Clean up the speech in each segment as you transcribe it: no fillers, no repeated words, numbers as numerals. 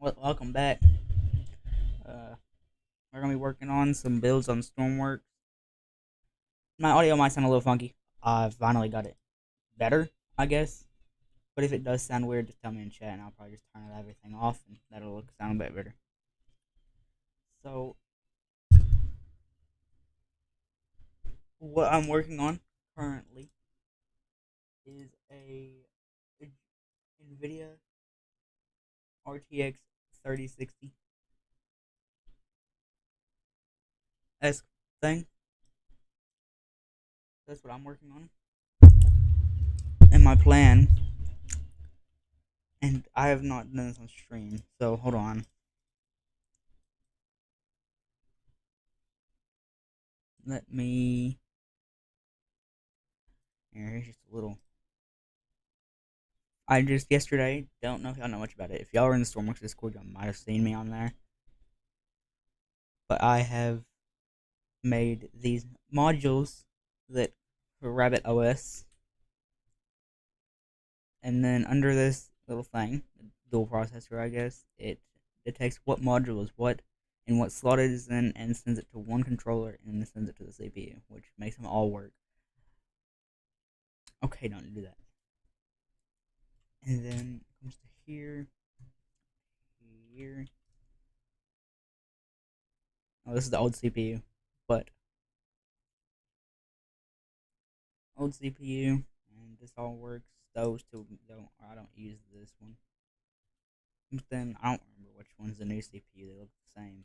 Well, welcome back. Uh, we're gonna be working on some builds on Stormworks. My audio might sound a little funky. I finally got it better, I guess. But if it does sound weird, just tell me in chat, and I'll probably just turn everything off, and that'll sound a bit better. So, what I'm working on currently is a NVIDIA RTX 3060 esque thing. That's what I'm working on. And my plan, and I have not done this on stream, so hold on. Let me. Here's just a little. I just yesterday, don't know if y'all know much about it. If y'all are in the Stormworks Discord, y'all might have seen me on there. But I have made these modules that for Rabbit OS, and then under this little thing, dual processor, I guess, it detects what module is what and what slot it is in, and sends it to one controller, and then sends it to the CPU, which makes them all work. Okay, don't do that. And then it comes to here, here. Oh, this is the old CPU, but old CPU, and this all works. Those two don't. I don't use this one. But then I don't remember which one's the new CPU. They look the same.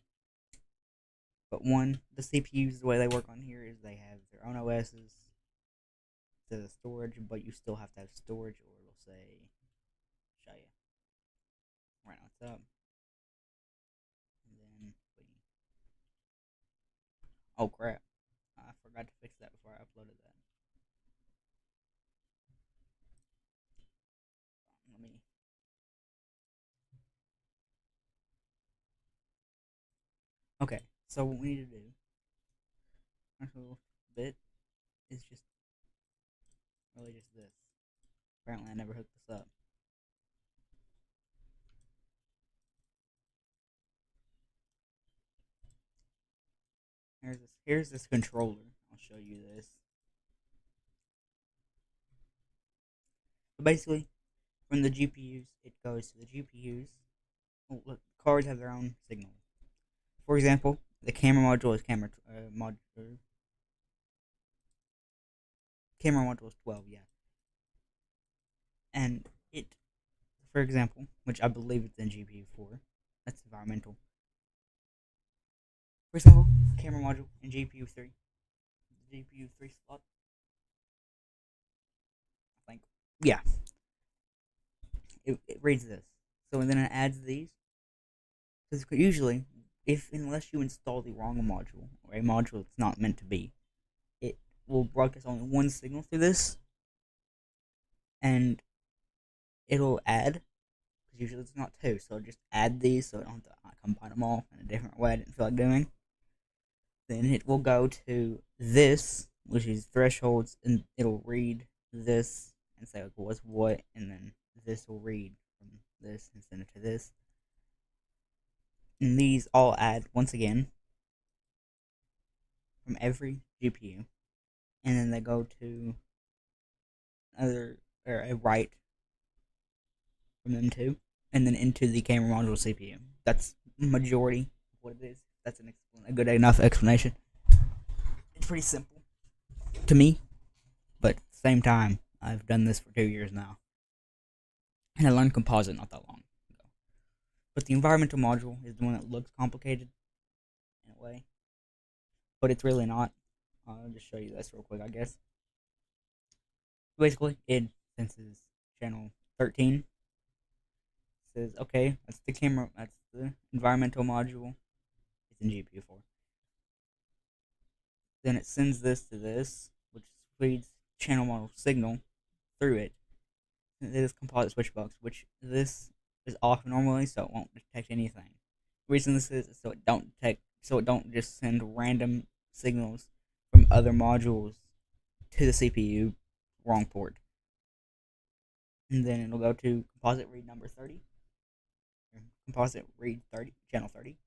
But the CPUs, the way they work on here is they have their own OSs to the storage, but you still have to have storage, or it'll say, show you right now it's up. And then, oh crap, I forgot to fix that before I uploaded that. Let me. Okay, so what we need to do, our little bit, is just really just this. Apparently, I never hooked this up. Here's this controller. I'll show you this. So basically, from the GPUs, it goes to the GPUs. Oh, look, cards have their own signal. For example, the camera module is camera module is 12, yeah. And it, for example, which I believe it's in GPU 4, that's environmental. For example, camera module in GPU 3, the GPU 3 slot, I think. Yeah, it reads this. So then it adds these. Because usually, unless you install the wrong module, or a module that's not meant to be, it will broadcast only one signal through this, and it'll add. Because usually it's not two, so just add these so I don't have to combine them all in a different way I didn't feel like doing. Then it will go to this, which is thresholds, and it'll read this and say, like, what's what, and then this will read from this and send it to this. And these all add once again from every GPU, and then they go to a write from them too, and then into the camera module CPU. That's majority of what it is. That's a good enough explanation. It's pretty simple to me, but at the same time, I've done this for 2 years now, and I learned composite not that long ago. But the environmental module is the one that looks complicated in a way, but it's really not. I'll just show you this real quick, I guess. Basically, it senses channel 13. It says, okay, that's the environmental module. It's in GPU 4. Then it sends this to this, which feeds channel model signal through it. And it is composite switch box, which this is off normally, so it won't detect anything. The reason this is so it don't just send random signals from other modules to the CPU wrong port. And then it'll go to composite read number 30. composite read 30 channel 30,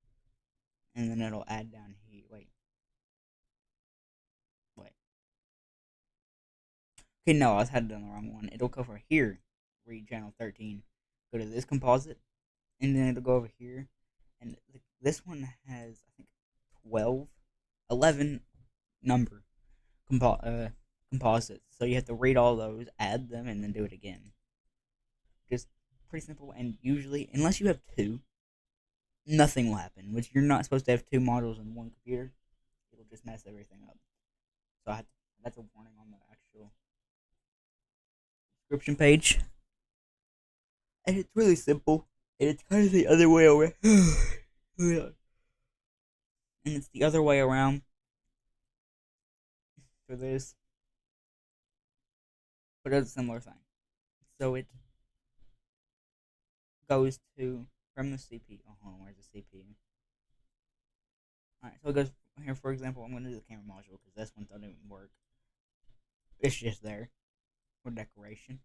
and then it'll add down here. Wait. Okay, no, I was had it on the wrong one. It'll go over here, read channel 13. Go to this composite, and then it'll go over here, and this one has I think 12, 11 number composites. So you have to read all those, add them, and then do it again. Just pretty simple, and usually, unless you have two, nothing will happen. Which you're not supposed to have two modules in one computer. It'll just mess everything up. So that's a warning on the actual description page. And it's really simple. And it's kind of the other way around. And it's the other way around for this. But it's a similar thing. So it goes to from the CPU. Oh, hold on, where's the CPU? Alright, so it goes here, for example, I'm going to do the camera module because this one doesn't even work. It's just there for decoration.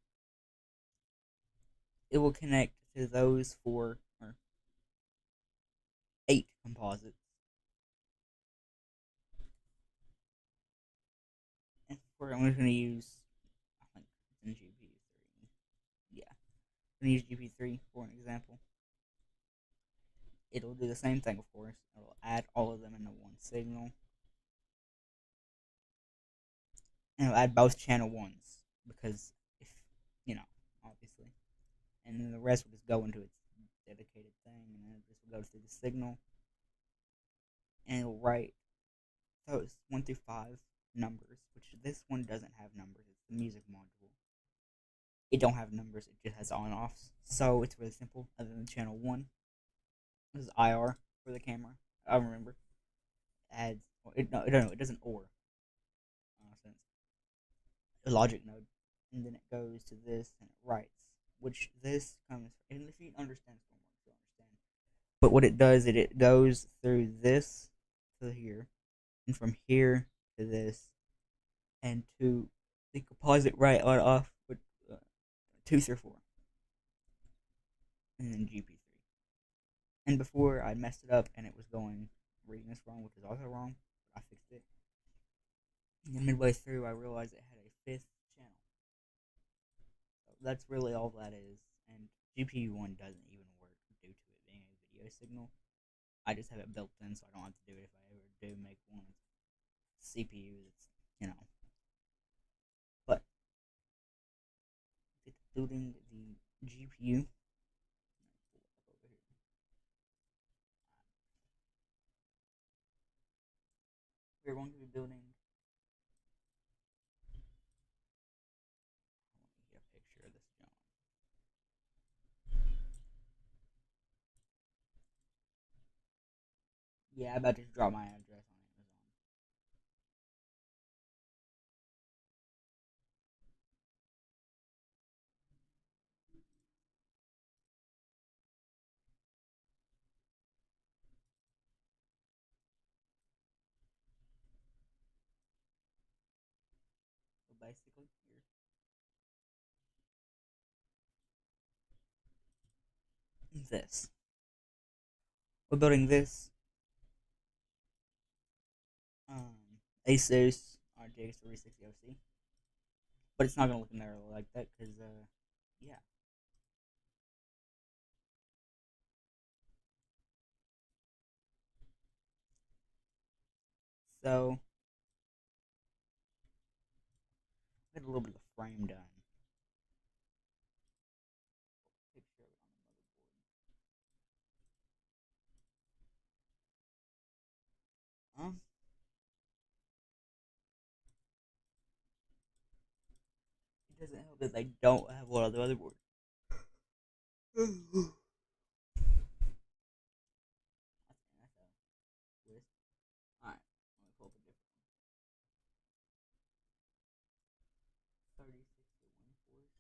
It will connect to those 4 or 8 composites. And for I'm just going to use, I think it's in GP3. Yeah, I'm going to use GP3 for an example. It'll do the same thing, of course. It'll add all of them into one signal. And it'll add both channel 1s because if, you know, obviously. And then the rest will just go into its dedicated thing, and then it just will go through the signal, and it'll write those 1 through 5 numbers, which this one doesn't have numbers. It's the music module. It don't have numbers. It just has on-offs. So it's really simple. Other than channel 1, this is IR for the camera. I remember. It adds. Well, it doesn't or. Sense. A logic node, and then it goes to this and it writes, which this comes. And if you understand Stormworks, you'll understand. But what it does, it goes through this to here, and from here to this, and to the composite right on off with 2 through 4, and then GP3. And before I messed it up, and it was going reading this wrong, which is also wrong. But I fixed it. And then midway through, I realized it had a 5th channel. So that's really all that is. And GPU1 doesn't even work due to it being a video signal. I just have it built in, so I don't have to do it if I ever do make one. CPU that's, but including the GPU. We're going to be building. Let me get a picture of this John. Yeah, I about to drop my address on Amazon. So basically, here's this. We're building this Asus RTX 360 OC, but it's not gonna look in there like that because yeah. So I got a little bit of the frame done. Picture of it on the motherboard. It doesn't help that they don't have one on the motherboard. That's a twist. Alright, let me pull up a different one. 3060 one force.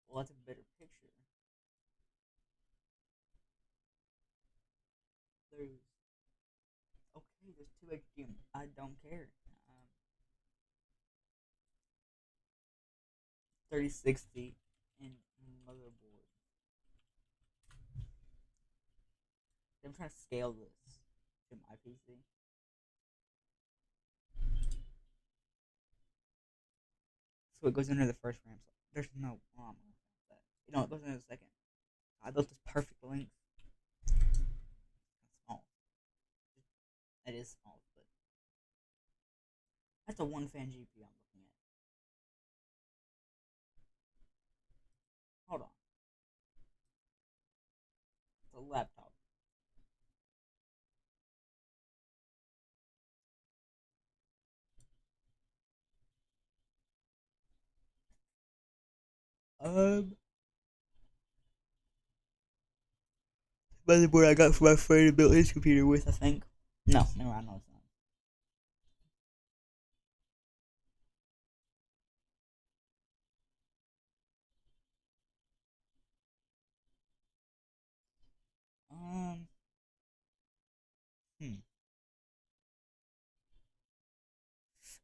Well, that's a better picture. There's okay. There's two HDMI. I don't care. Um, 3060 and motherboard. I'm trying to scale this to my PC. So it goes into the first RAM slot. There's no ROM. You know, it goes into the second. I built this perfect length. It's small. It is small, but that's a one fan GPU I'm looking at. Hold on. It's a laptop. Um, Motherboard I got for my friend to build his computer with, I think. No, never mind. No, it's not. Um, hmm.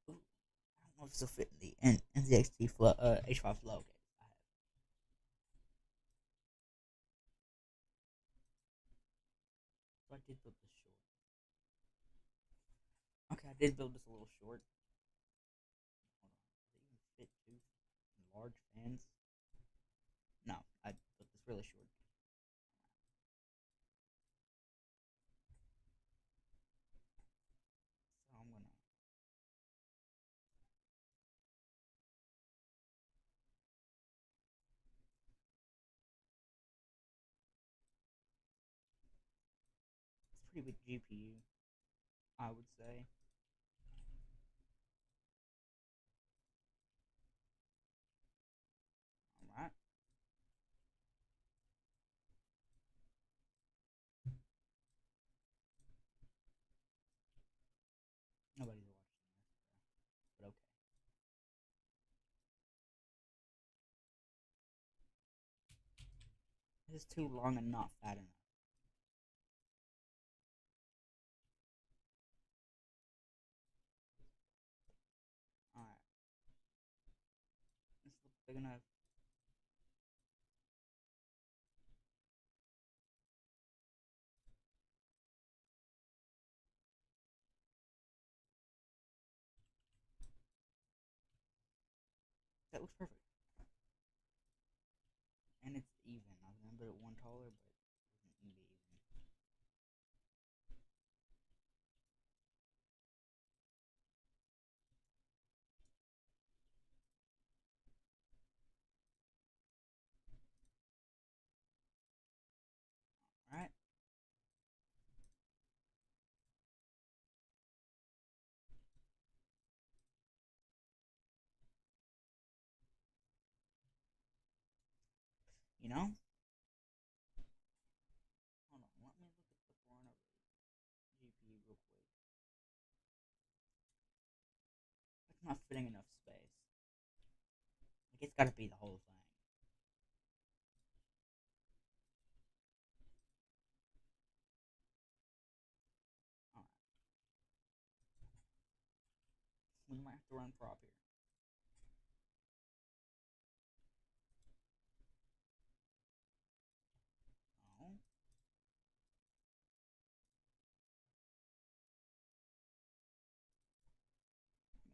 Ooh, I don't know if this will fit in the NZXT flow, H5 flow. Okay, so I did build this short. Okay, I did build this a little short. Hold on. Does it even fit two large fans? No, I built this really short. So I'm gonna. It's a pretty big GPU, I would say. Alright. Nobody's watching this, but okay. This is too long and not fat enough. Alright. This looks big enough. That looks perfect. And it's even. I was gonna put it one taller, but it wasn't gonna be even. Alright. You know? Hold on. Let me look at the corner of the GPU real quick. It's not fitting enough space. Like, it's gotta be the whole thing. Alright. We might have to run prop here. Oh. I mean,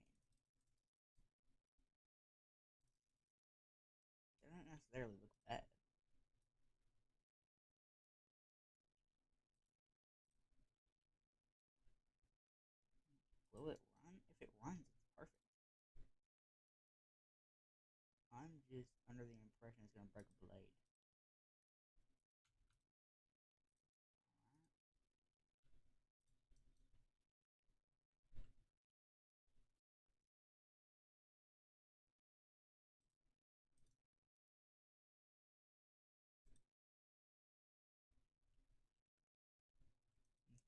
it doesn't necessarily look bad. Will it run? If it runs, it's perfect. I'm just under the impression it's gonna break a blade.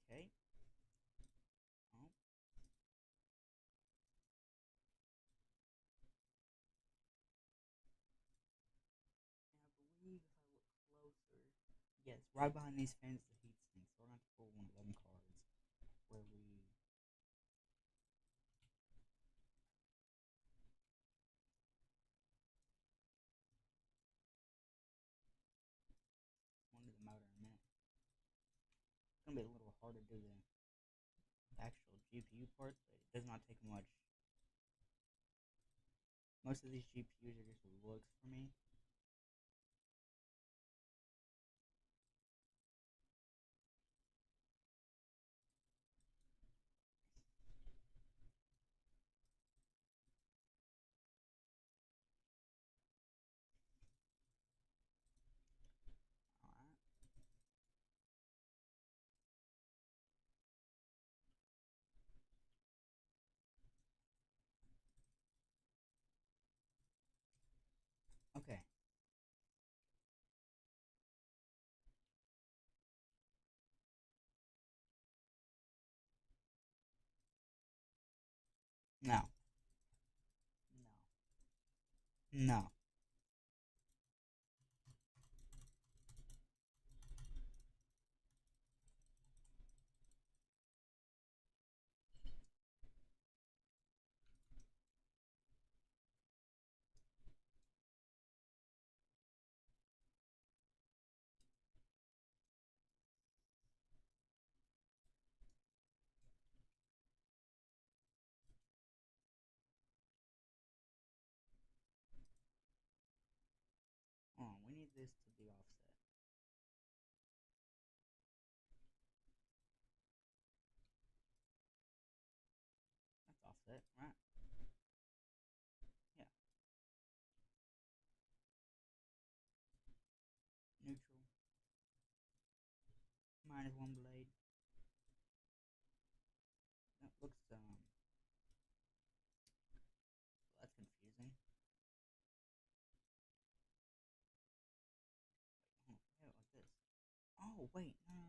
Okay. Oh. I believe if I look closer. Yes, right behind these fans the heat sink. So we're gonna have to pull one of them cards where we. do the actual GPU parts, but it does not take much. Most of these GPUs are just looks for me. Alright. Okay. No. No. No. Oh, we need this to be offset. That's offset, right? Yeah. Neutral. Minus one blade. That looks that's confusing. Oh, yeah, like this. Oh wait, no.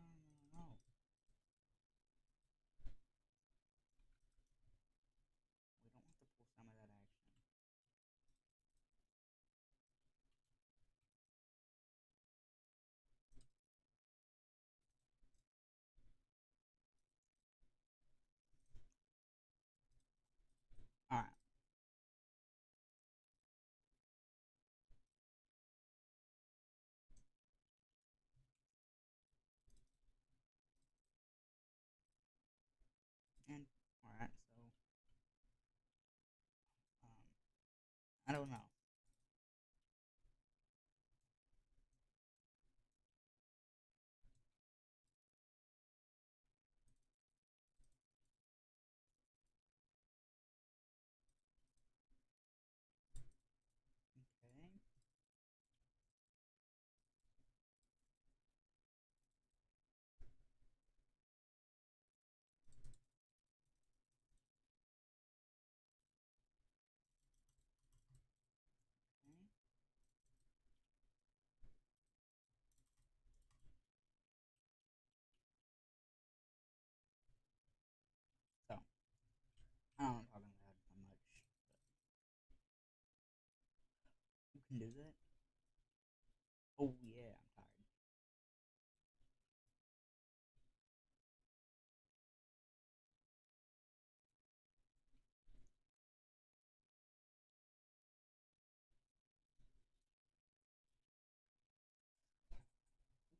We don't want to pull some of that action. Alright. And alright, so um I don't know. Okay. Okay. So I don't know talking about how much, but you can do that. Oh yeah, I'm tired.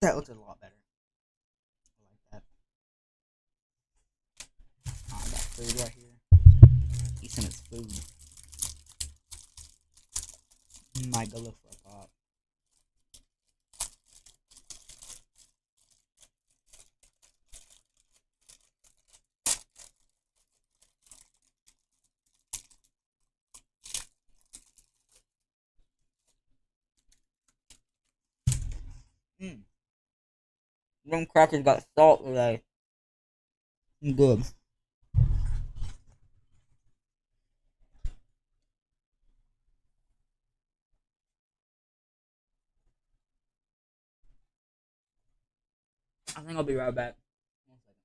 That looks a lot better. I like that. Oh, I got food right here. Eat some of this food. Might go look for a pop. Mmm. Them crackers got salt today. Good. I think I'll be right back. One second.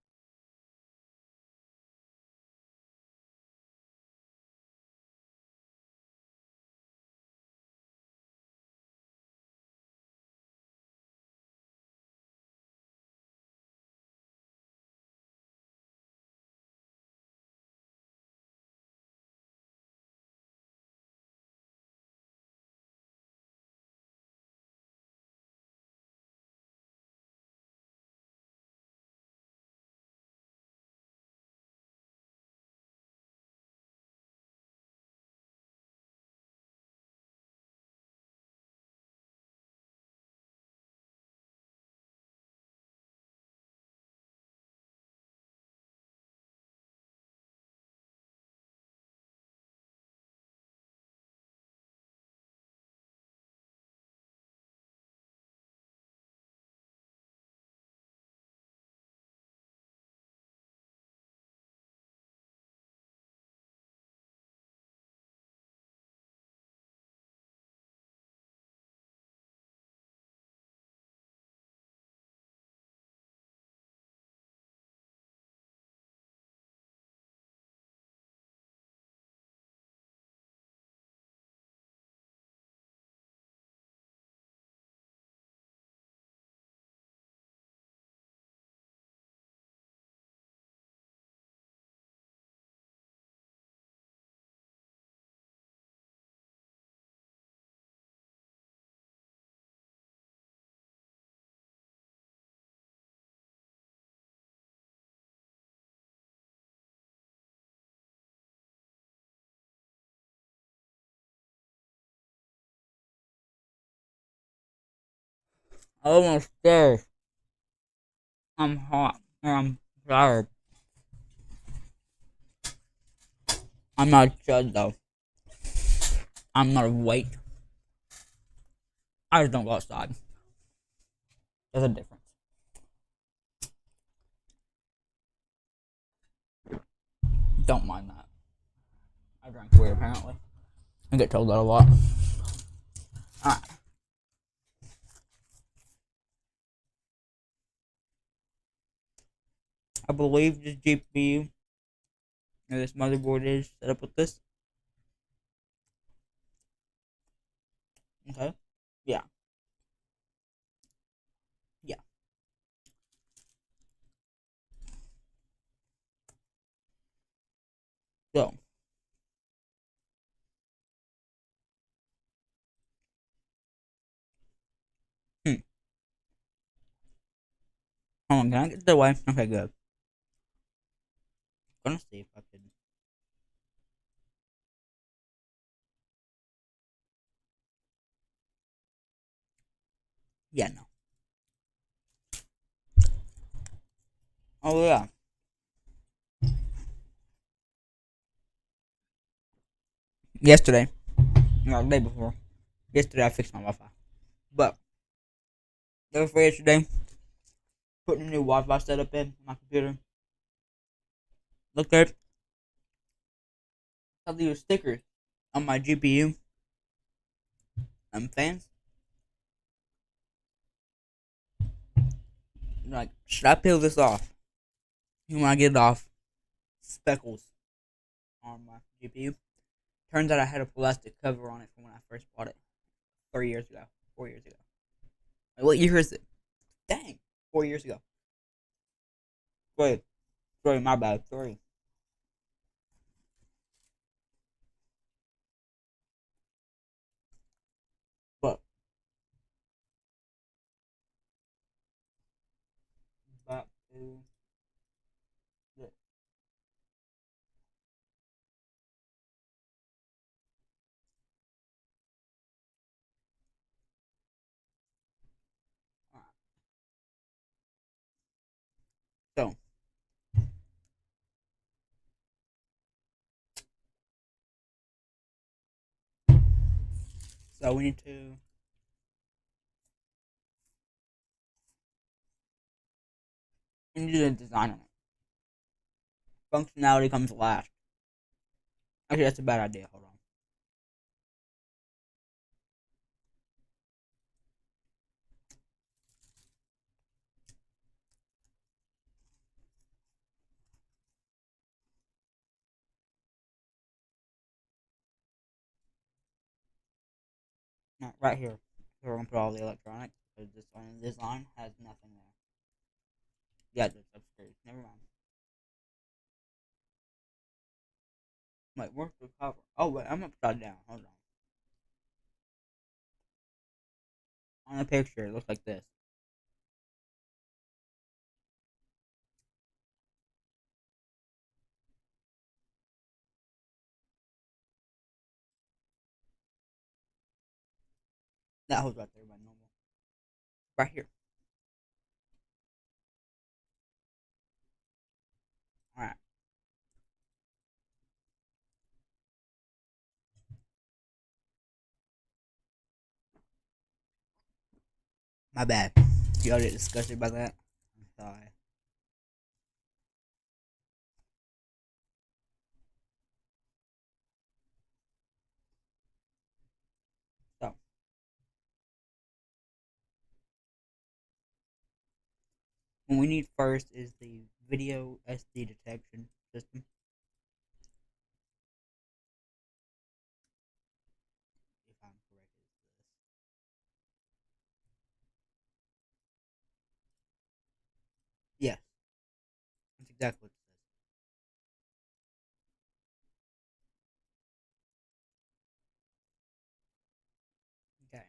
Almost there. I'm hot. I'm tired. I'm not a judge though. I'm not a weight. I just don't go outside. There's a difference. Don't mind that. I drank weird apparently. I get told that a lot. Alright. I believe this GPU or this motherboard is set up with this. Okay. Yeah. Yeah. So, hmm. Hold on, can I get the way? Okay, good. Gonna see if I can. Yeah, no. Oh yeah. Yesterday, no, the day before. Yesterday I fixed my Wi-Fi, but the day before yesterday, putting a new Wi-Fi setup in my computer. Looked at it, saw these stickers on my GPU and fans. Like, should I peel this off? And when I get it off, speckles on my GPU. Turns out I had a plastic cover on it from when I first bought it 3 years ago, 4 years ago. Like, what year is it? Dang, 4 years ago. Wait, sorry, my bad. Sorry. But back to this. Alright. So, so we need to do the design on it. Functionality comes last. Actually, that's a bad idea. Hold on. No, right here. So we're gonna put all the electronics because this one, this line has nothing there. Yeah, that's upstairs. Never mind. Wait, where's the cover? Oh wait, I'm upside down. Hold on. On the picture, it looks like this. That holds right there by normal. Right here. Alright. My bad. Y'all get disgusted by that? I'm sorry. So, what we need first is the video SD detection system. If I'm correct, it's this. Yes, that's exactly what it says. Okay.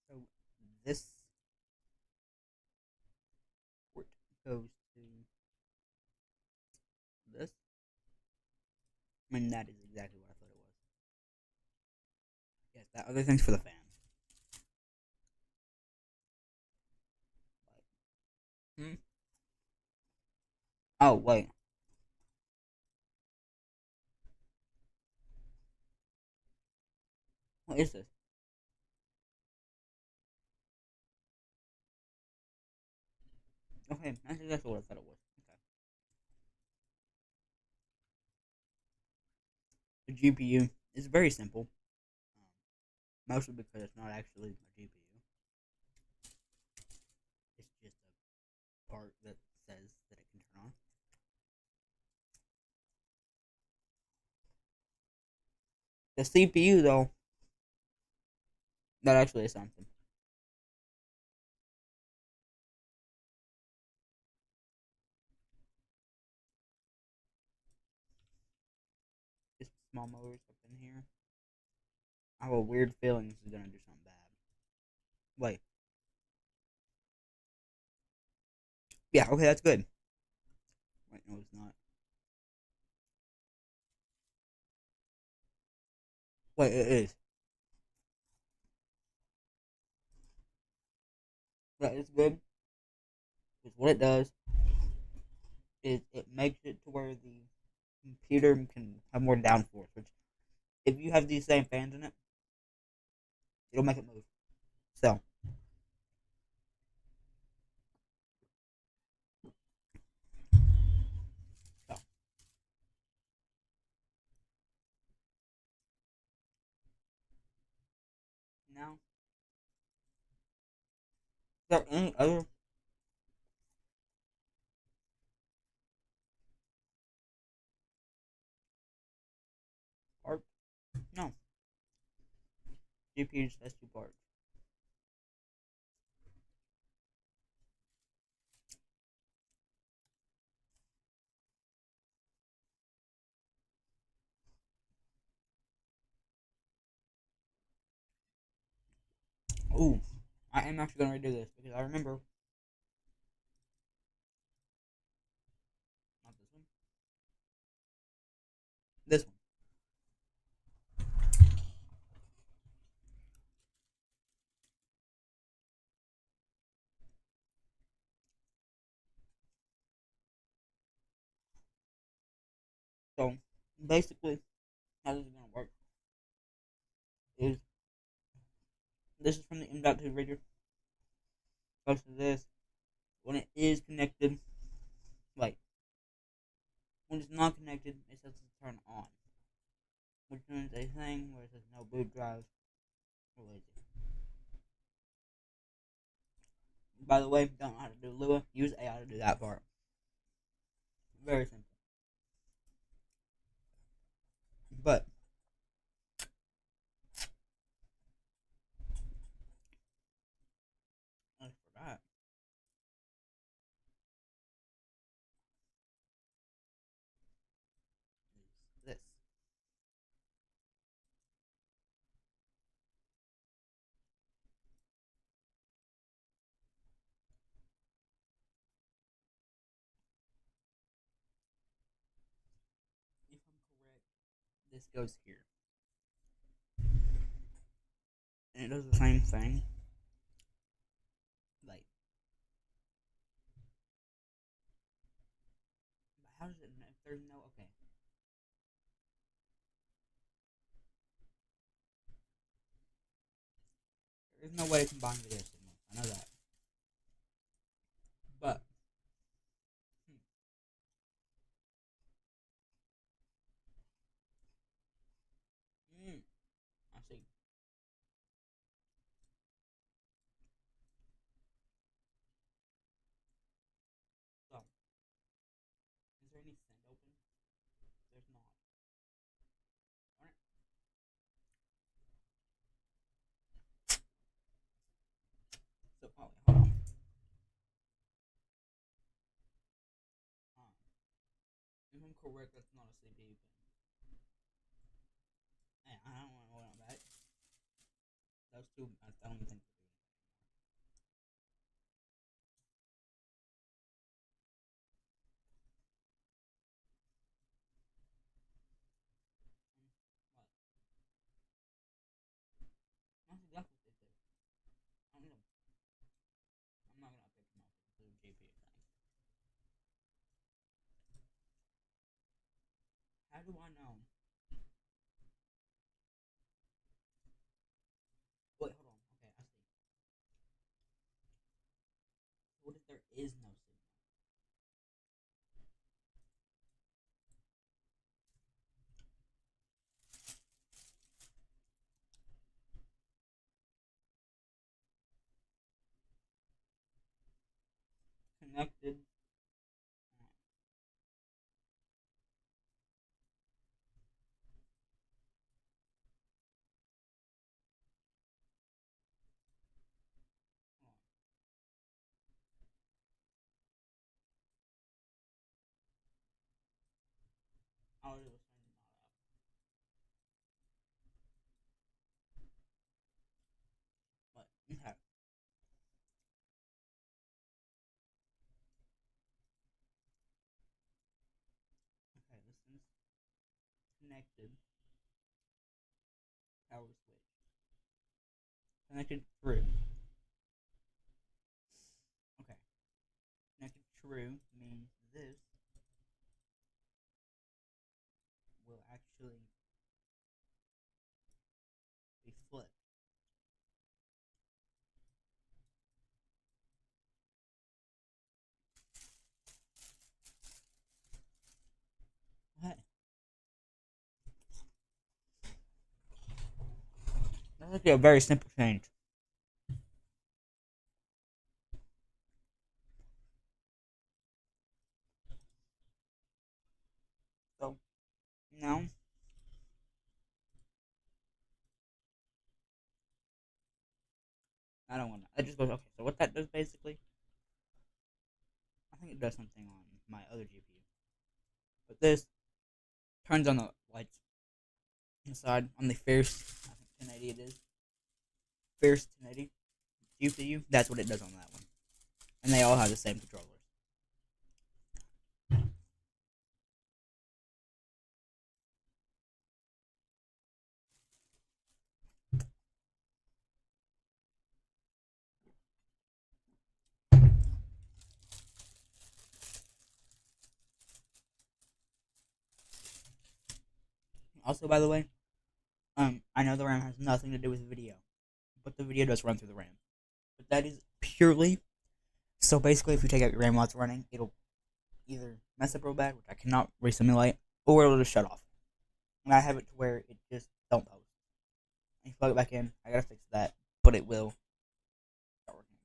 So, this port goes to this. I mean, that is exactly what I thought it was. Yes, that other thing's for the fan. Oh wait, what is this? Okay, that's exactly what I thought it was. Okay, the GPU is very simple, mostly because it's not actually a GPU. It's just a part that says that it can turn on. The CPU though, that actually is something. This small motors up in here. I have a weird feeling this is gonna do something bad. Wait, yeah, okay, that's good. Wait, no, it's not. Wait, it is. That is good. Because what it does is it makes it to where the computer can have more downforce. Which, if you have these same fans in it, it'll make it move. So, so now, is there any other part? No. GPU just has two parts. Ooh, I am actually gonna redo this because I remember not this one, this one. So basically, how this is gonna work is this is from the M.2 reader. Goes to this when it is connected. Like when it's not connected, it says to turn on, which means a thing where it says no boot drive or lazy. By the way, don't know how to do Lua. Use AI to do that part. Very simple. But as for that, is this. If I'm correct, this goes here, and it does the same thing. Like, how does it? If there's no okay, there's no way to combine video signals. I know that, but hmm, I see. So, is there any send open? There's not. All right. So, oh, wait, hold on. If I'm correct, that's not a CPU pin. Man, I don't want to hold on back. Those two, I don't even think. What? That's exactly what they say. I don't know. I'm not gonna pick them up. It's a GPU thing. How do I know? Wait, hold on. Okay, I see. What if there is no signal? Connected. Hold on. Oh, it was saying not up. But okay. Okay, this is connected power switch. Connected through. Okay. Connected true means this will actually be flipped. What? That's actually a very simple change. So now I don't want to. It just goes okay. So what that does basically, I think it does something on my other GPU. But this turns on the lights inside on the Fierce. I think 1080 it is. Fierce 1080 GPU. That's what it does on that one. And they all have the same controllers. Also, by the way, I know the RAM has nothing to do with video, but the video does run through the RAM. But that is purely so. Basically, if you take out your RAM while it's running, it'll either mess up real bad, which I cannot resimulate, or it'll just shut off. And I have it to where it just don't post. And you plug it back in. I gotta fix that, but it will start working again.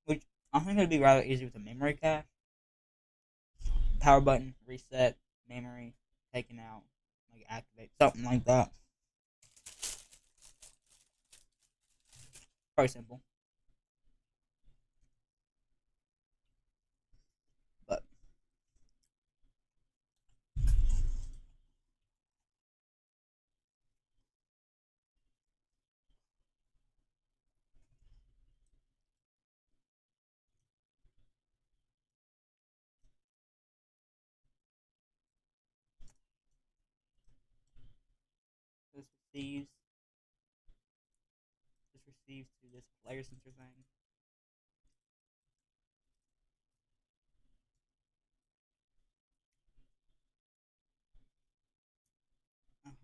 Which I think it'd be rather easy with a memory cache. Power button, reset, memory, taken out, like activate, something like that. Pretty simple. But this receives to this player sensor thing.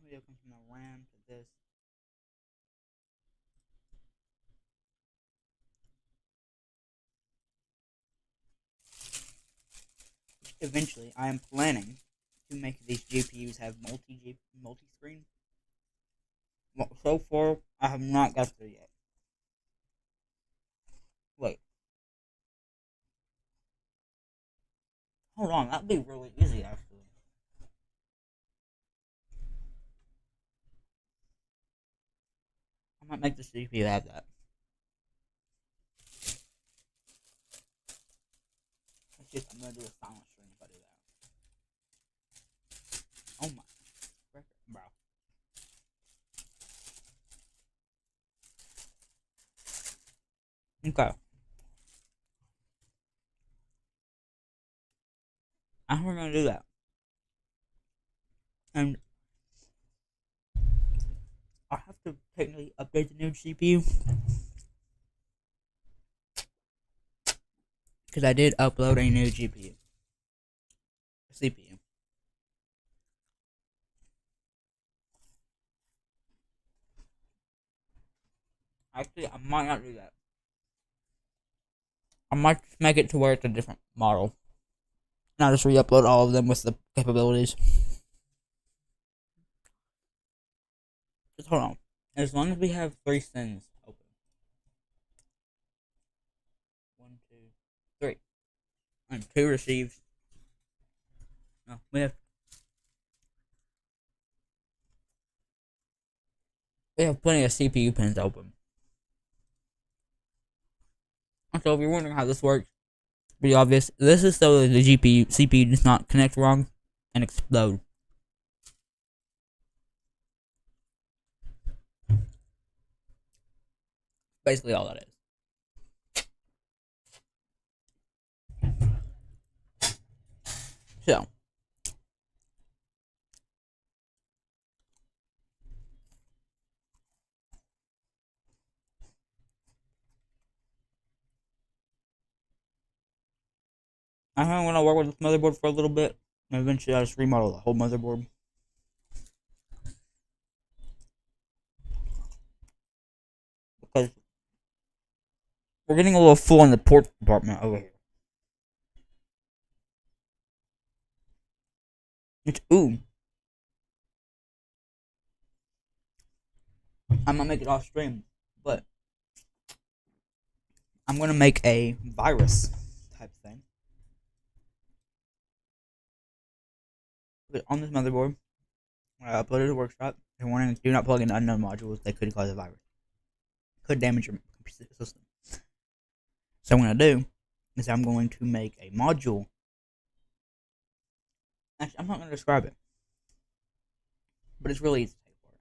Video comes from the RAM to this. Eventually, I am planning to make these GPUs have multi screen. Well, so far, I have not got there yet. Wait, hold on. That'd be really easy, actually. I might make this GPU have that. It's just I'm gonna do a silent stream if I do that. Oh my, bro. Okay, I think we're gonna do that, and I have to technically update the new CPU because I did upload a new GPU, CPU. Actually, I might not do that. I might just make it to where it's a different model. And I'll just re-upload all of them with the capabilities. Just hold on. As long as we have 3 sends open. 1, 2, 3. And 2 receives. No, we have plenty of CPU pins open. So if you're wondering how this works, pretty obvious. This is so that the CPU does not connect wrong and explode. Basically all that is. So I'm gonna work with this motherboard for a little bit, and eventually I'll just remodel the whole motherboard. Because we're getting a little full in the port department over here. It's ooh. I might make it off stream, but I'm gonna make a virus type thing. Put it on this motherboard. When I upload it to the workshop, they're warning do not plug in unknown modules. They could cause a virus. Could damage your computer system. So what I'm gonna do is I'm going to make a module. Actually, I'm not gonna describe it, but it's really easy to take apart.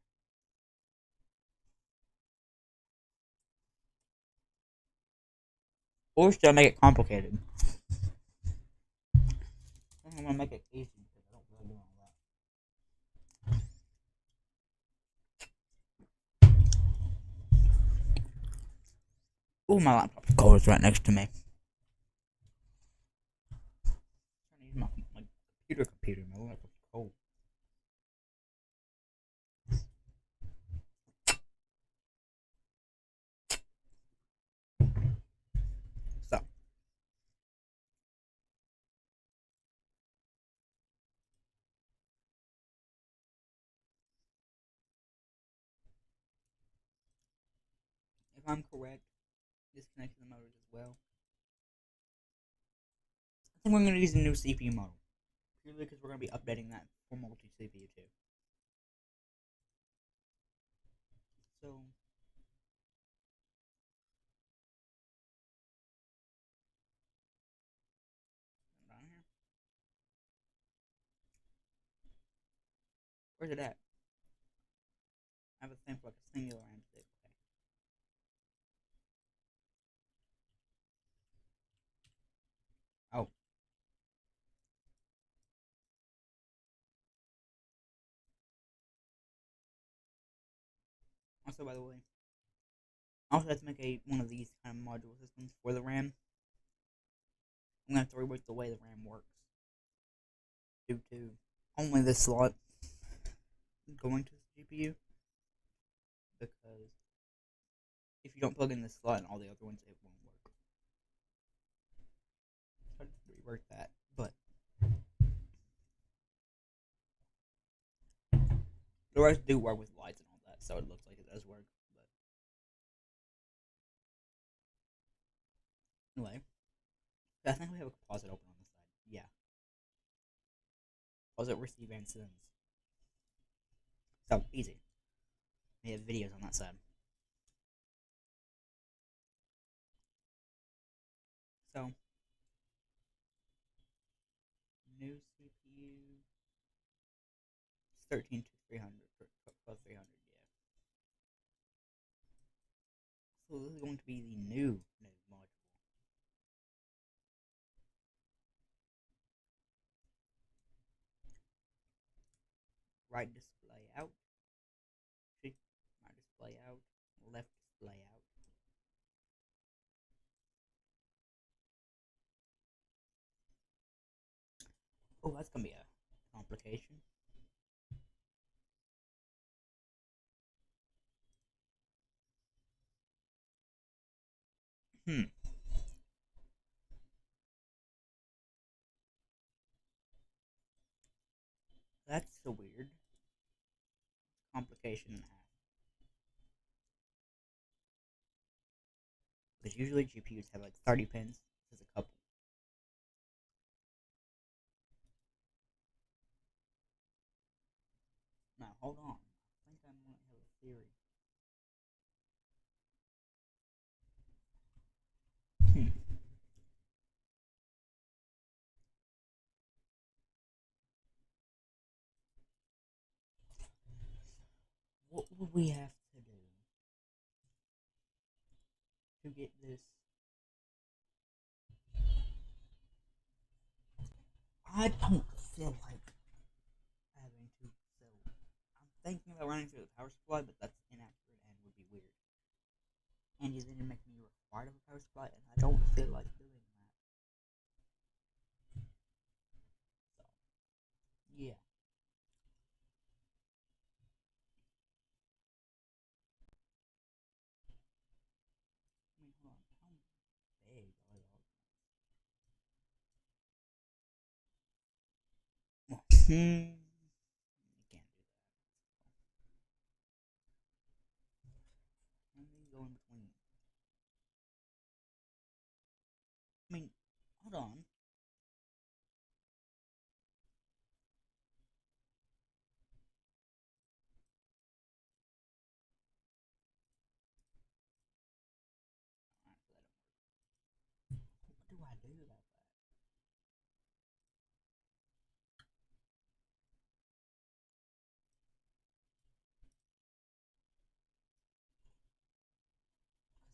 Or should I make it complicated? I'm gonna make it easy because I don't really do all that. Ooh, my laptop's cold. It's right next to me. I'm trying to use my computer. My laptop's cold. So if I'm correct, disconnecting the motors as well. I think we're gonna use a new CPU model. Purely because we're gonna be updating that for multi CPU too. So down here. Where's it at? I have a thing for like a singular and stick. Okay. Oh. Also, by the way, I also have to make a one of these kind of module systems for the RAM. I'm gonna have to rework the way the RAM works due to only this slot going to the GPU. Because if you don't plug in this slot and all the other ones, it won't work. So I have to rework that, but the rest do work with lights and all that, so it looks like it does work. But anyway, I think we have a composite open on this side. Yeah, composite receive and sends. So easy. We have videos on that side. So new CPU 13 to 300 plus 300. Yeah. So this is going to be the new module. Right display out. Right display out. Oh, that's gonna be a complication. Hmm. That's so weird. Complication and a half. Because usually GPUs have like 30 pins. This is a couple. Now, hold on. I think I might have a theory. Hmm. What would we have to do to get this? I don't feel like having to. So, I'm thinking about running through the power supply, but that's inaccurate and would be weird. And you didn't make me required of a power supply, and I don't feel like doing that. So, yeah. I mean, hold on. How big are y'all? Hmm. You can't do that. Let me go in between. I mean, hold on. What do I do about that?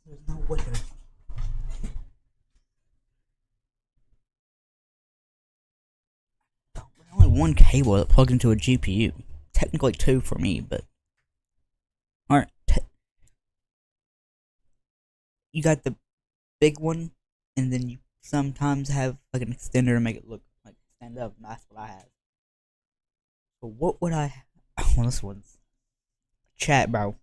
There's no way. There's only one cable that plugs into a GPU. Technically two for me, but alright. You got the big one, and then you sometimes have like an extender to make it look like stand up, and that's what I have. So what would I? Well, this one's chat, bro.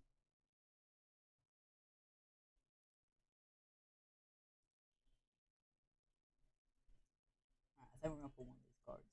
I think we're gonna put one of these cards.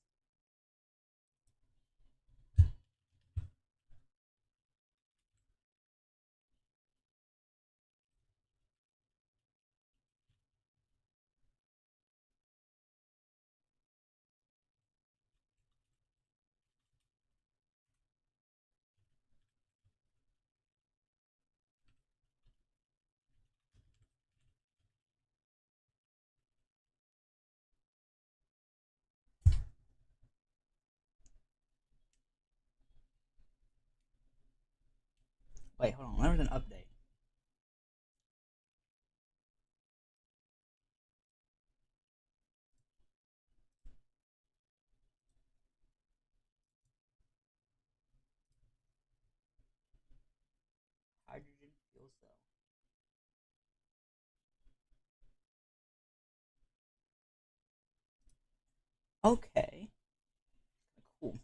Wait, hold on. There was an update. Hydrogen fuel cell. Okay, cool.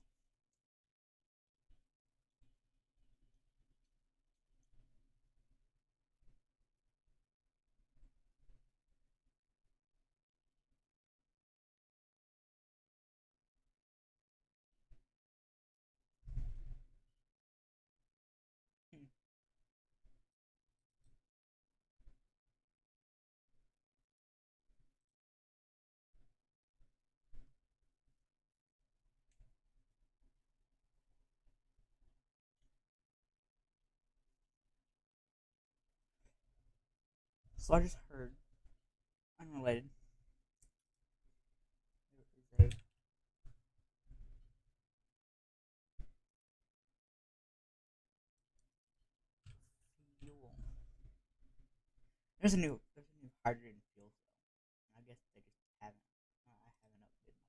Hmm. So I just heard, unrelated, there is a fuel. There's a new hydrogen fuel cell. I guess they just haven't. I haven't updated my game yet.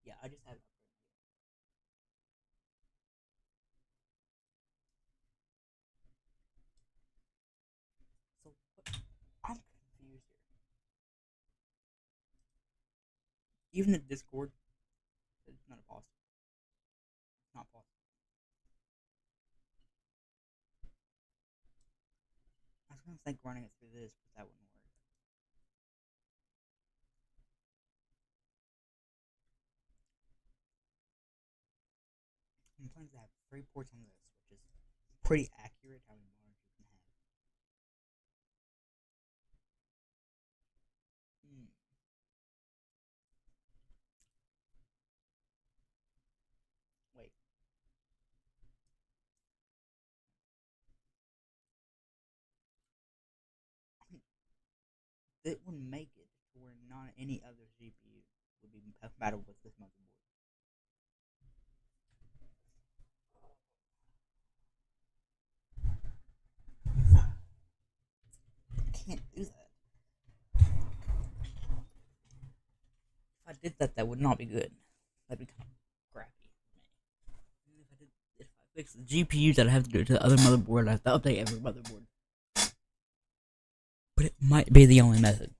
Yeah, I just haven't upgraded my game. So what, I'm even the Discord, it's not possible. It's not possible. I was gonna think running it through this, but that wouldn't work. I'm planning to have 3 ports on this, which is pretty accurate how many mods you can have. Hmm. Wait, it would make it to where not any other GPU would be compatible with this motherboard. I can't do that. If I did that, that would not be good. That'd be kind of crappy for me. If I fix the GPUs, I'd have to do it to the other motherboard. I have to update every motherboard. But it might be the only method.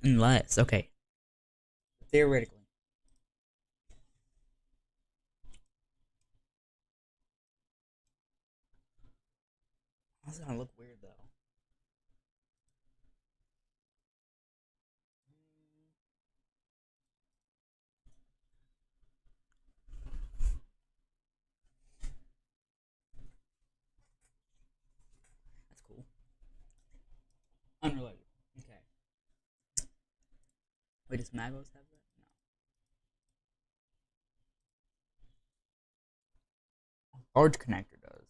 Unless, okay, theoretically, that's gonna look weird though. That's cool. Unrelated. Okay. Wait, does Magos have that? No. Large connector does.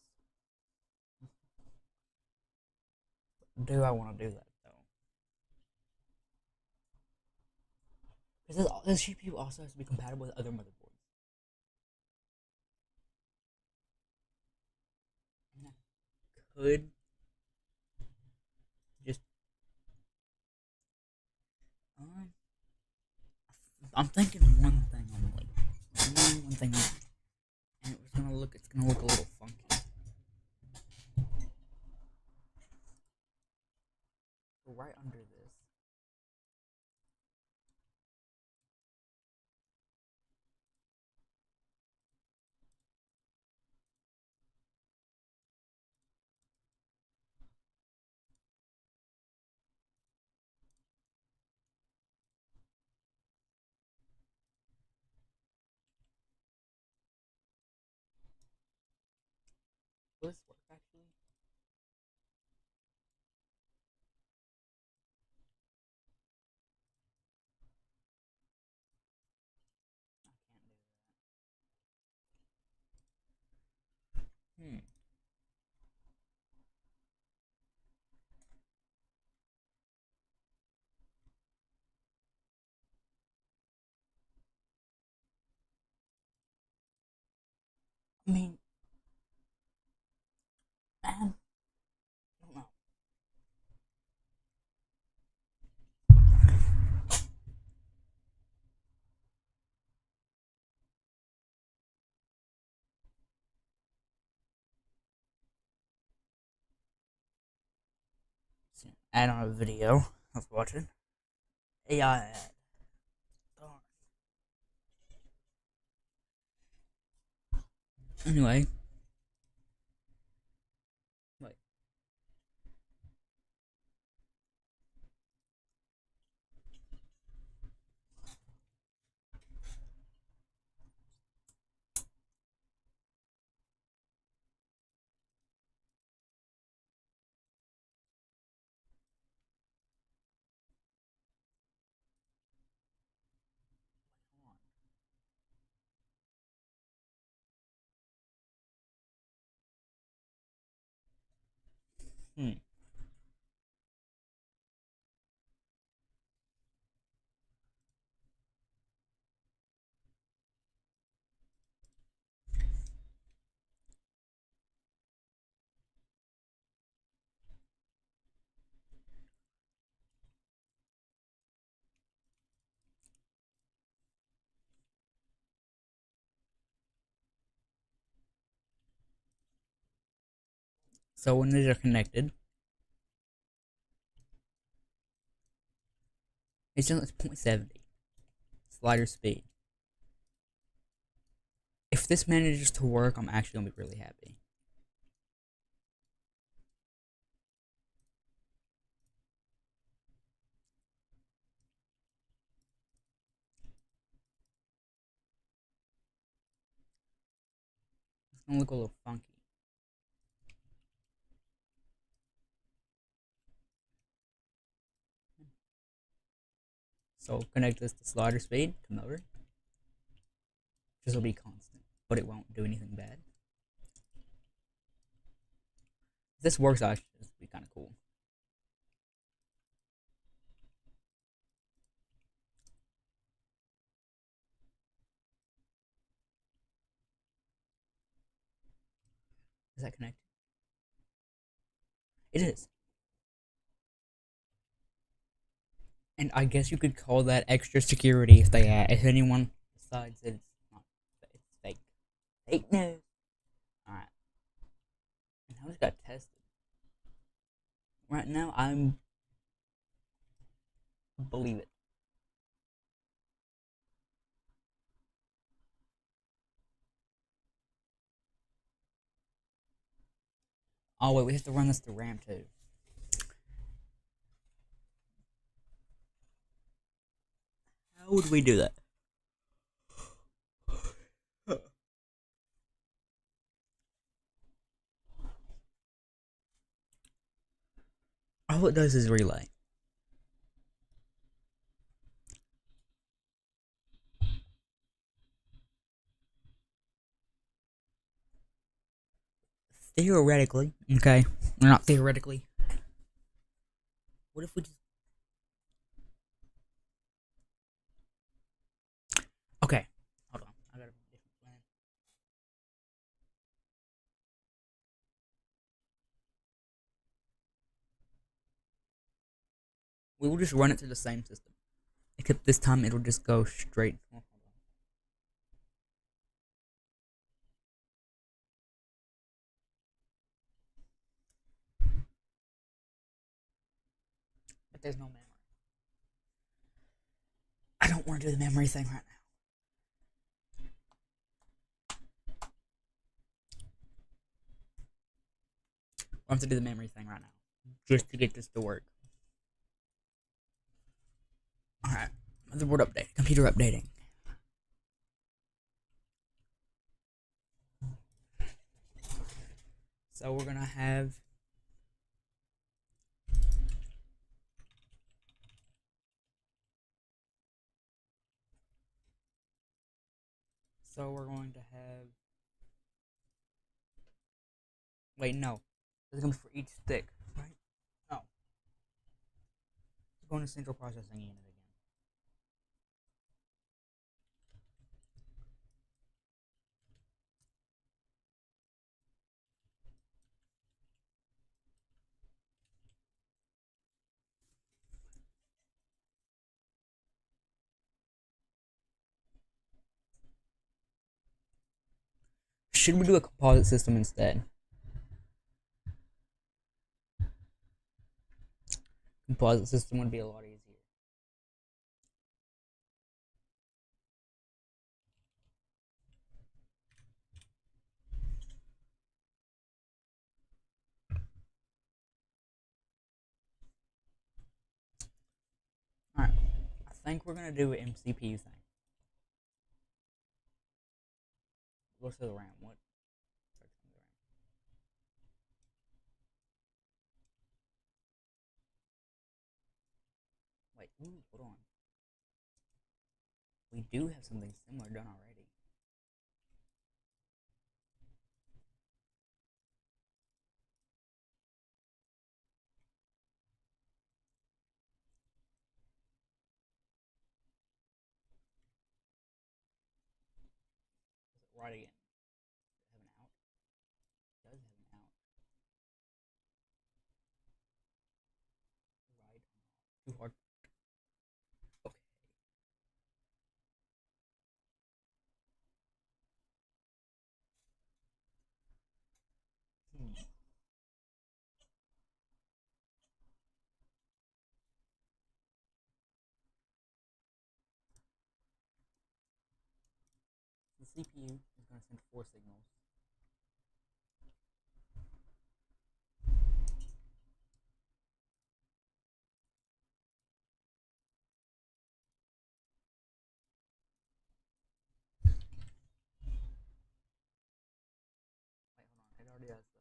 Do I want to do that though? Because this GPU also has to be compatible with other motherboards. And I could just um, I'm thinking one thing only. One thing only. And it's gonna look a little funky. So right under this, will this work actually? I can't do that. I mean, man, I don't know. Add on a video I was watching. AI ad. Darn. Anyway, wait. Hold on. So when these are connected, it's 0.70. slider speed. If this manages to work, I'm actually gonna be really happy. It's gonna look a little funky. So connect this to slider speed to motor. This will be constant, but it won't do anything bad. If this works, actually, this would be kind of cool. Is that connected? It is. And I guess you could call that extra security if anyone decides that it's fake. Fake news. Alright. And how this got tested. Right now I'm believe it. Oh wait, we have to run this through RAM too. How would we do that? All it does is relay. Theoretically, okay, not theoretically. What if we just? Okay, hold on. I got a different plan. We will just run it through the same system, except this time it'll just go straight. Oh, but there's no memory. I don't want to do the memory thing right now. I have to do the memory thing right now, just to get this to work. Alright, motherboard update, computer updating. So we're gonna have wait, no. This is gonna be for each stick, right? No. We're going to central processing unit again. Should we do a composite system instead? Composite system would be a lot easier. Alright, I think we're gonna do an MCPU thing. Go to the RAM. What? Wait, ooh, hold on. We do have something similar done already. Right again. Does it have an out? It does have an out. Right. Too hard. Okay. Hmm. CPU is going to send four signals. Wait, hold on. It already has that.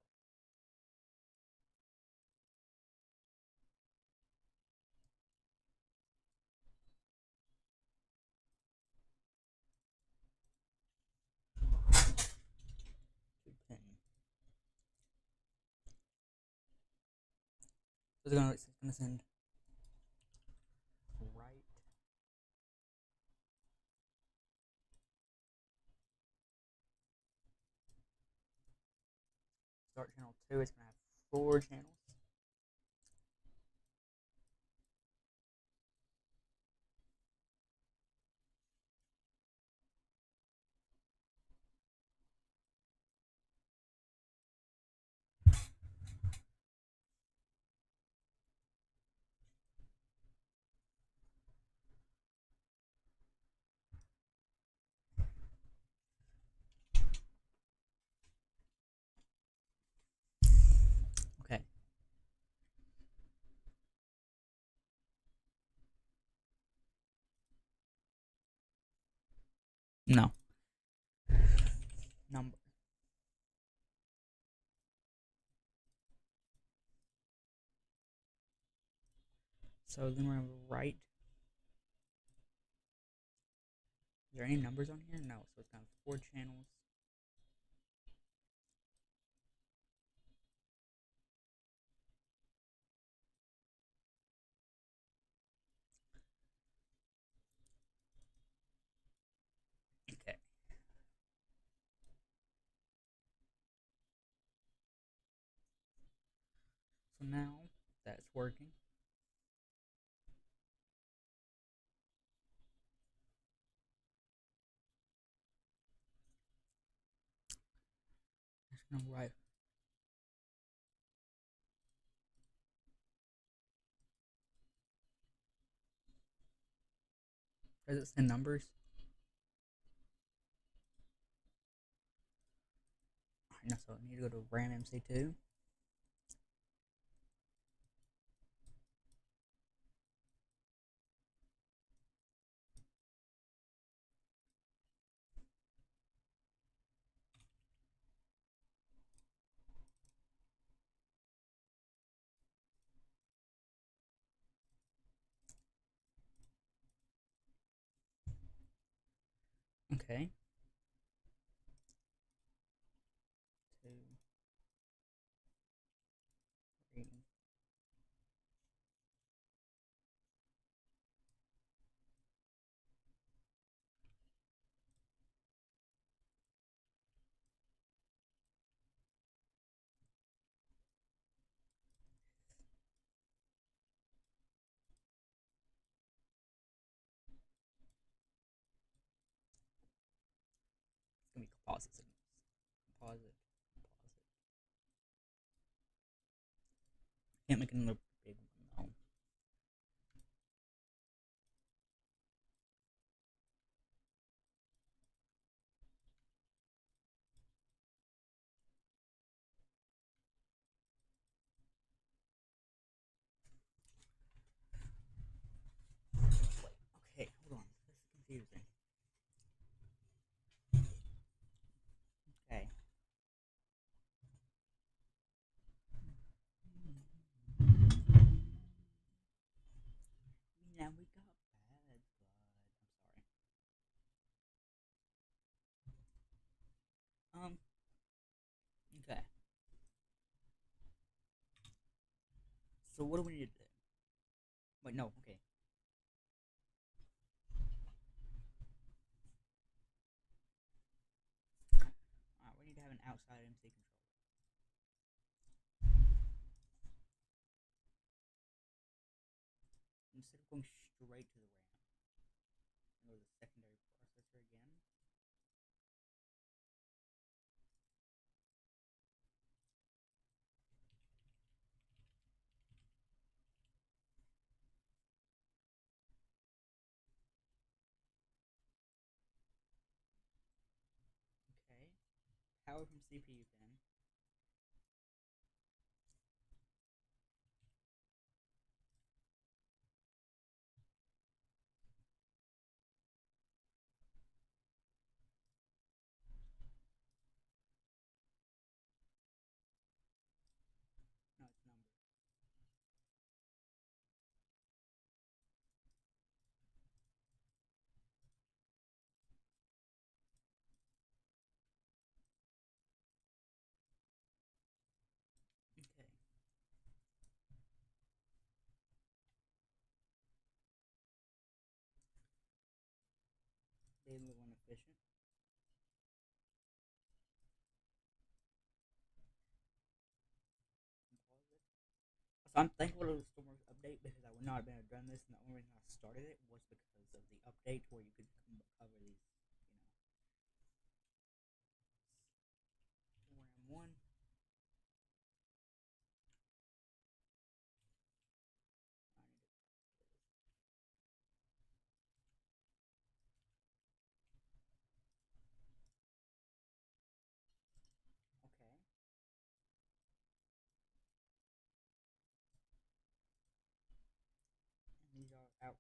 Two pin. So it's gonna send right. Start channel 2. It's gonna have four channels. Okay. No. Number. So then we're gonna write. Is there any numbers on here? No. So it's gonna have four channels. Okay. So now that's working. I'm just gonna write. Does it send numbers? Alright, no, so I need to go to RAM MC2. Okay. Two, three. It's gonna be composite signals. Composite. Composite. Can't make another big one though. Okay, hold on. This is confusing. Okay. Now we got bad blood. I'm sorry. Okay. So what do we need to do? Wait, no, okay. Alright, we need to have an outside MC controller. Instead of going straight to the RAM, go to the secondary processor again. Power from CPU pin. No, it's number. Okay. Be a little inefficient. Pause it. So I'm thankful for the Stormworks update because I would not have been able to done this, and the only reason I started it was because of the update where you could cover these, RAM one. I need to okay, and these are outputs.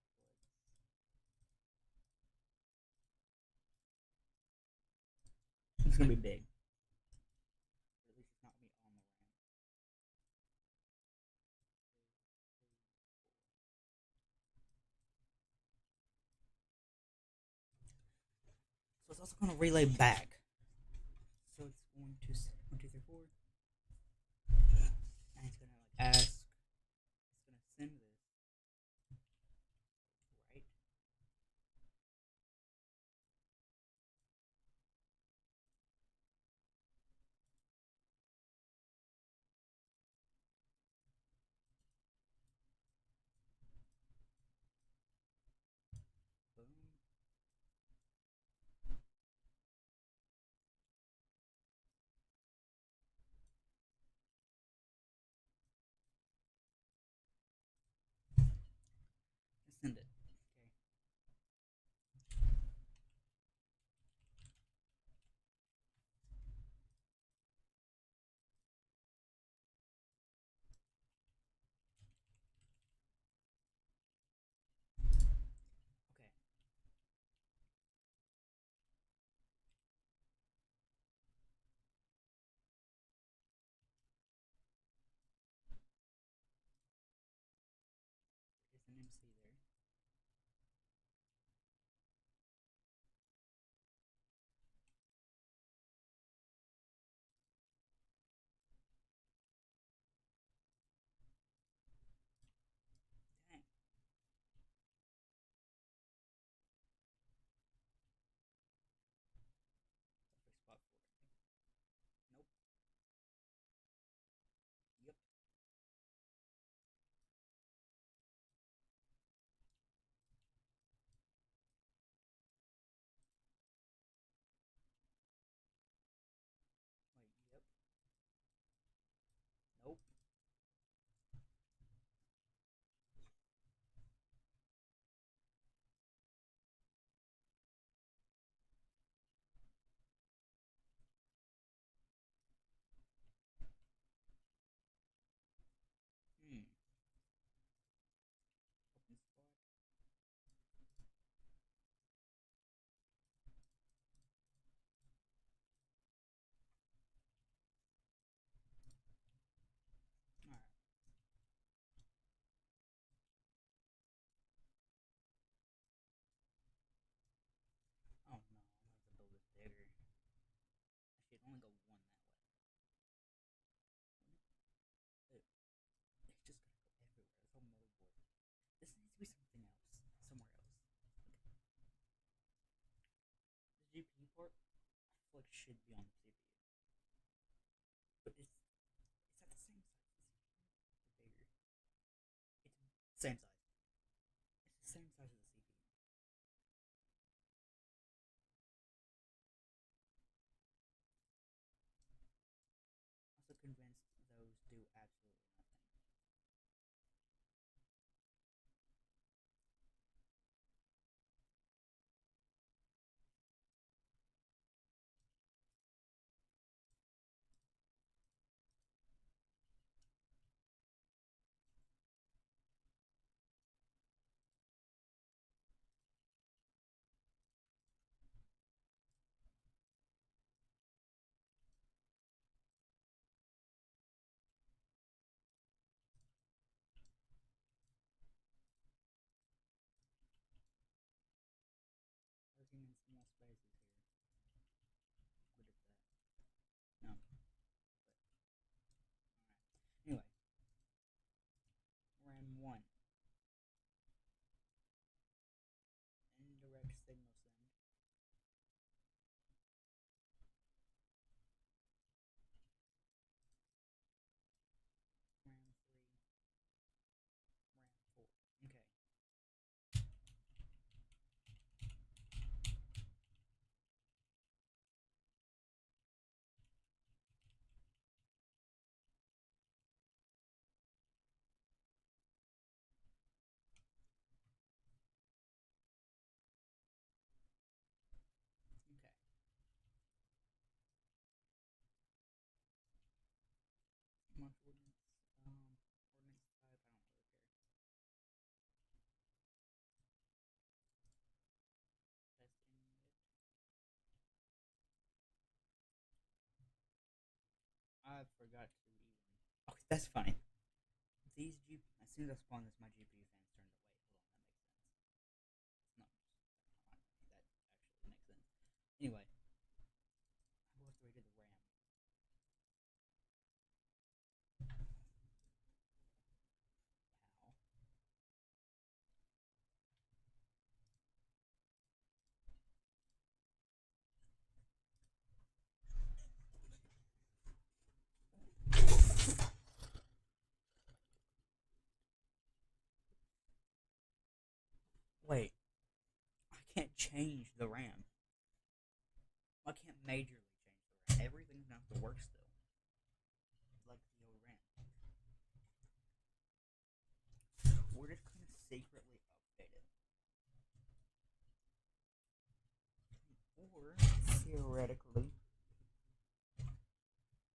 It's gonna be big, but at least it's not gonna be on the RAM. So it's also gonna relay back. So it's going to 1, 2, 3, 4, and it's gonna like ask. It's gonna send this right. Boom. And send it. Okay. Okay. There's an MC there. Dang. Perfect spot for it. Nope. Yep. Wait. Yep. Nope. Hmm. Open spot. All right. Oh no, I'm gonna have to build this bigger. I should only go one that way. It's just gonna go everywhere. This whole motherboard. This needs to be something else. Somewhere else. Like, the GPU port, I feel like should be on the CPU. But it's at the same size as the CPU. Or bigger. It's the same size. It's the same size as the CPU. Also convinced those do absolutely nothing. more spaces here. Good at that. No. Anyway, RAM 1. Indirect signal send. RAM 3. RAM 4. Okay. Okay. Mark ordinance. Ordinance type. I don't really care. Testing it. I forgot to even. Oh, that's funny. As soon as I spawn this, my GPU fans turned away. Hold on, that makes sense. It's not just that actually makes sense. Anyway, I will have to redo the RAM. How? Wait, I can't change the RAM. I can't majorly change the RAM. Everything's gonna have to work still, like the old RAM. We're just gonna secretly update it, or theoretically,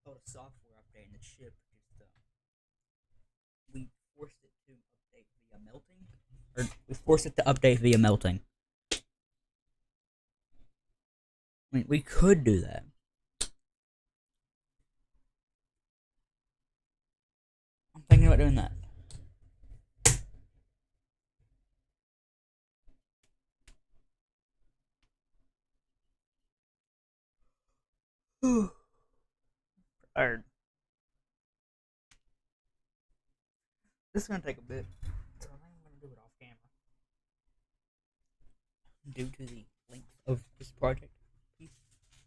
oh, the software update and the chip just we forced it to update via melting, or we forced it to update via melting. I mean, we could do that. I'm thinking about doing that. Tired. This is gonna take a bit, so I think I'm gonna do it off camera due to the length of this project. Due to that length.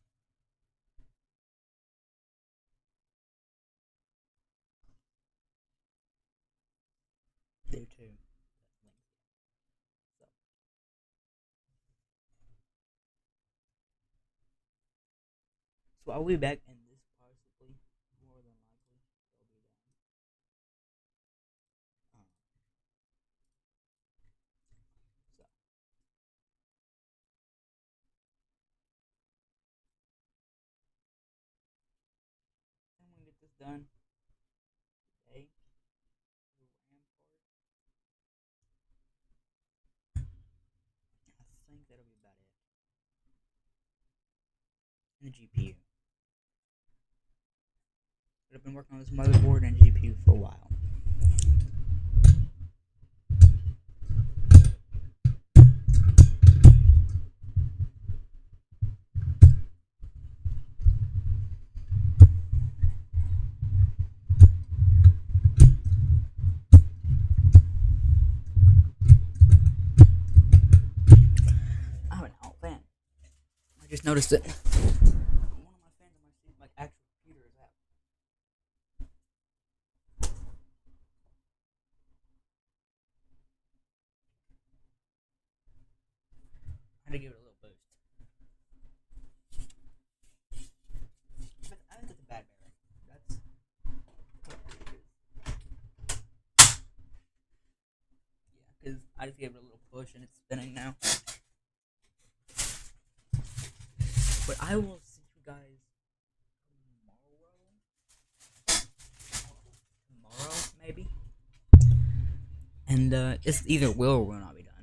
So, I'll be back in this possibly more than likely. It'll be done. Um, so I'm gonna get this done today. The RAM part. I think that'll be about it. And the GPU. But I've been working on this motherboard and GPU for a while. I'm an out fan. I just noticed it. One of my fans on my actual computer is out. I had to give it a little boost. But I think it's a bad bearing. That's yeah, because I just gave it a little push and it's spinning now. But I will see you guys tomorrow maybe. And it's either will or will not